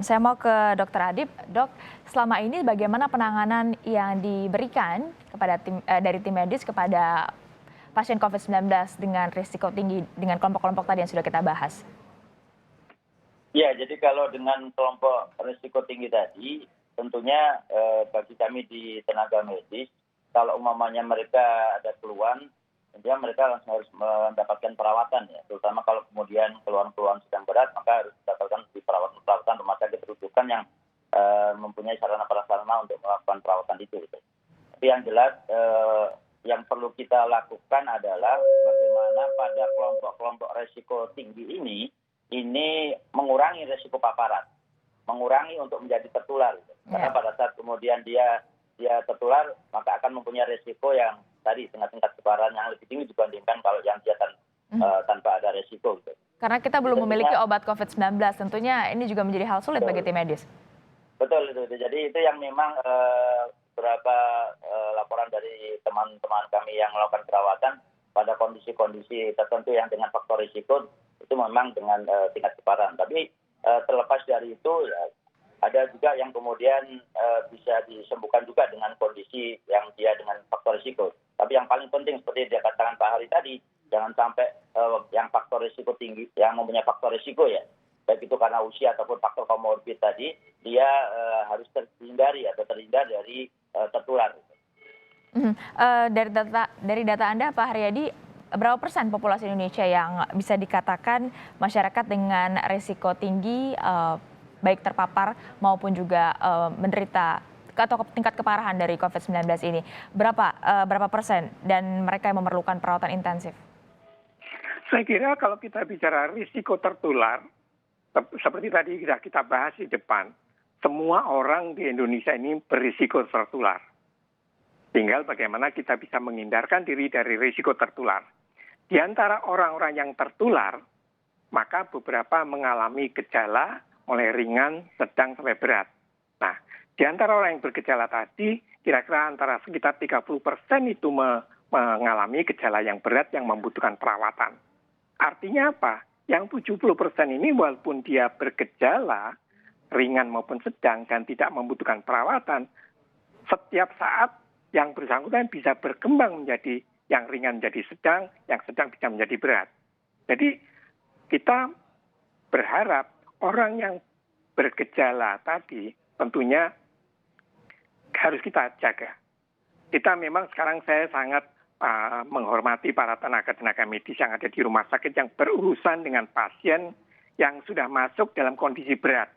Saya mau ke Dokter Adib. Dok, selama ini bagaimana penanganan yang diberikan kepada dari tim medis kepada pasien COVID-19 dengan risiko tinggi dengan kelompok-kelompok tadi yang sudah kita bahas? Ya, jadi kalau dengan kelompok risiko tinggi tadi, tentunya bagi kami di tenaga medis, kalau umpamanya mereka ada keluhan, tentunya mereka langsung harus mendapatkan perawatan ya. Terutama kalau kemudian keluhan-keluhan sedang berat, maka harus didapatkan di perawatan rumah sakit rujukan yang mempunyai sarana prasarana untuk melakukan perawatan itu. Gitu. Tapi yang jelas yang perlu kita lakukan adalah bagaimana pada kelompok-kelompok risiko tinggi ini mengurangi risiko paparan, mengurangi untuk menjadi tertular. Karena pada saat kemudian dia tertular, maka akan mempunyai risiko yang tadi tingkat kepaparan yang lebih tinggi dibandingkan kalau yang dia tanpa ada risiko. Gitu. Karena kita belum memiliki obat COVID-19, tentunya ini juga menjadi hal sulit bagi tim medis. Betul itu. Jadi itu yang memang beberapa laporan dari teman-teman kami yang melakukan perawatan pada kondisi-kondisi tertentu yang dengan faktor risiko itu memang dengan tingkat keparahan. Tapi terlepas dari itu ya, ada juga yang kemudian bisa disembuhkan juga dengan kondisi yang dia dengan faktor risiko. Tapi yang paling penting seperti dia katakan Pak Hari tadi, jangan sampai yang faktor risiko tinggi, yang mempunyai faktor risiko ya, baik itu karena usia ataupun faktor komorbid tadi, dia harus terhindar dari tertular. Dari data Anda, Pak Haryadi, berapa persen populasi Indonesia yang bisa dikatakan masyarakat dengan risiko tinggi, baik terpapar maupun juga menderita atau tingkat keparahan dari COVID-19 ini? Berapa persen dan mereka yang memerlukan perawatan intensif? Saya kira kalau kita bicara risiko tertular, seperti tadi sudah kita bahas di depan, semua orang di Indonesia ini berisiko tertular. Tinggal bagaimana kita bisa menghindarkan diri dari risiko tertular. Di antara orang-orang yang tertular, maka beberapa mengalami gejala mulai ringan, sedang, sampai berat. Nah, di antara orang yang bergejala tadi, kira-kira antara sekitar 30% itu mengalami gejala yang berat yang membutuhkan perawatan. Artinya apa? Yang 70% ini walaupun dia bergejala, ringan maupun sedang, dan tidak membutuhkan perawatan, setiap saat yang bersangkutan bisa berkembang menjadi yang ringan menjadi sedang, yang sedang bisa menjadi berat. Jadi kita berharap orang yang bergejala tadi tentunya harus kita jaga. Kita memang sekarang saya sangat menghormati para tenaga-tenaga medis yang ada di rumah sakit yang berurusan dengan pasien yang sudah masuk dalam kondisi berat.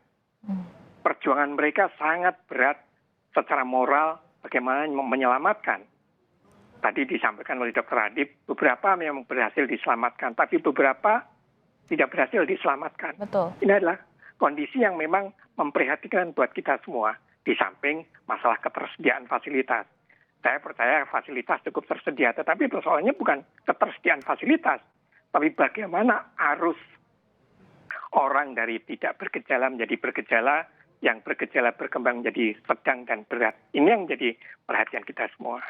Perjuangan mereka sangat berat secara moral bagaimana menyelamatkan. Tadi disampaikan oleh Dr. Adib, beberapa memang berhasil diselamatkan, tapi beberapa tidak berhasil diselamatkan. Betul. Ini adalah kondisi yang memang memprihatinkan buat kita semua, di samping masalah ketersediaan fasilitas. Saya percaya fasilitas cukup tersedia, tetapi persoalannya bukan ketersediaan fasilitas, tapi bagaimana arus orang dari tidak bergejala menjadi bergejala, yang bergejala berkembang menjadi sedang dan berat. Ini yang menjadi perhatian kita semua.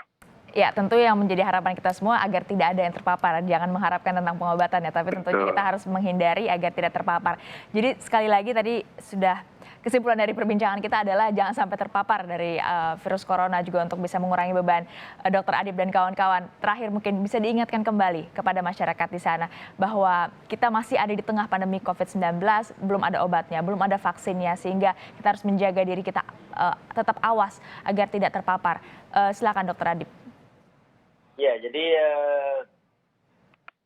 Ya, tentu yang menjadi harapan kita semua agar tidak ada yang terpapar. Jangan mengharapkan tentang pengobatan ya, tapi tentunya kita harus menghindari agar tidak terpapar. Jadi sekali lagi tadi sudah kesimpulan dari perbincangan kita adalah jangan sampai terpapar dari virus corona juga untuk bisa mengurangi beban. Dr. Adib dan kawan-kawan, terakhir mungkin bisa diingatkan kembali kepada masyarakat di sana bahwa kita masih ada di tengah pandemi COVID-19, belum ada obatnya, belum ada vaksinnya, sehingga kita harus menjaga diri kita tetap awas agar tidak terpapar. Silakan Dr. Adib. Ya, jadi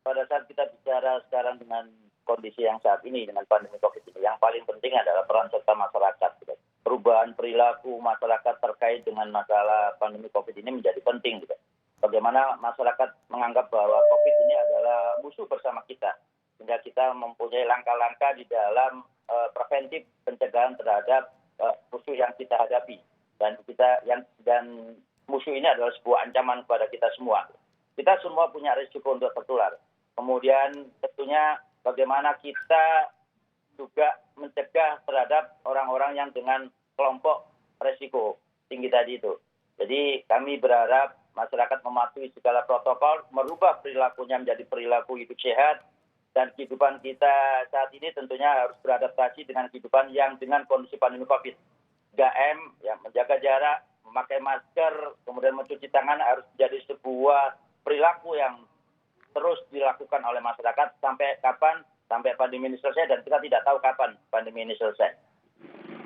pada saat kita bicara sekarang dengan kondisi yang saat ini, dengan pandemi COVID ini, yang paling penting adalah peran serta masyarakat. Gitu. Perubahan perilaku masyarakat terkait dengan masalah pandemi COVID ini menjadi penting. Gitu. Bagaimana masyarakat menganggap bahwa COVID ini adalah musuh bersama kita. Sehingga kita mempunyai langkah-langkah di dalam preventif pencegahan terhadap musuh yang kita hadapi. Dan musuh ini adalah sebuah ancaman kepada kita semua. Kita semua punya risiko untuk tertular. Kemudian tentunya bagaimana kita juga mencegah terhadap orang-orang yang dengan kelompok risiko tinggi tadi itu. Jadi kami berharap masyarakat mematuhi segala protokol, merubah perilakunya menjadi perilaku hidup sehat, Dan kehidupan kita saat ini tentunya harus beradaptasi dengan kehidupan yang dengan kondisi pandemi COVID. 3M, ya, menjaga jarak, memakai masker, kemudian mencuci tangan harus menjadi sebuah perilaku yang terus dilakukan oleh masyarakat sampai kapan? Sampai pandemi ini selesai, dan kita tidak tahu kapan pandemi ini selesai.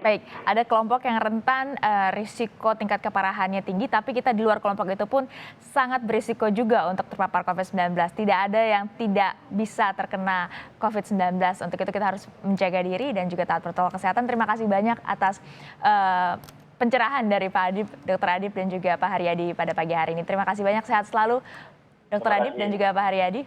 Baik, ada kelompok yang rentan risiko tingkat keparahannya tinggi, tapi kita di luar kelompok itu pun sangat berisiko juga untuk terpapar COVID-19. Tidak ada yang tidak bisa terkena COVID-19. Untuk itu kita harus menjaga diri dan juga taat protokol kesehatan. Terima kasih banyak atas pencerahan dari Pak Adip, Dr. Adip dan juga Pak Haryadi pada pagi hari ini. Terima kasih banyak, sehat selalu Dr. Adip dan juga Pak Haryadi.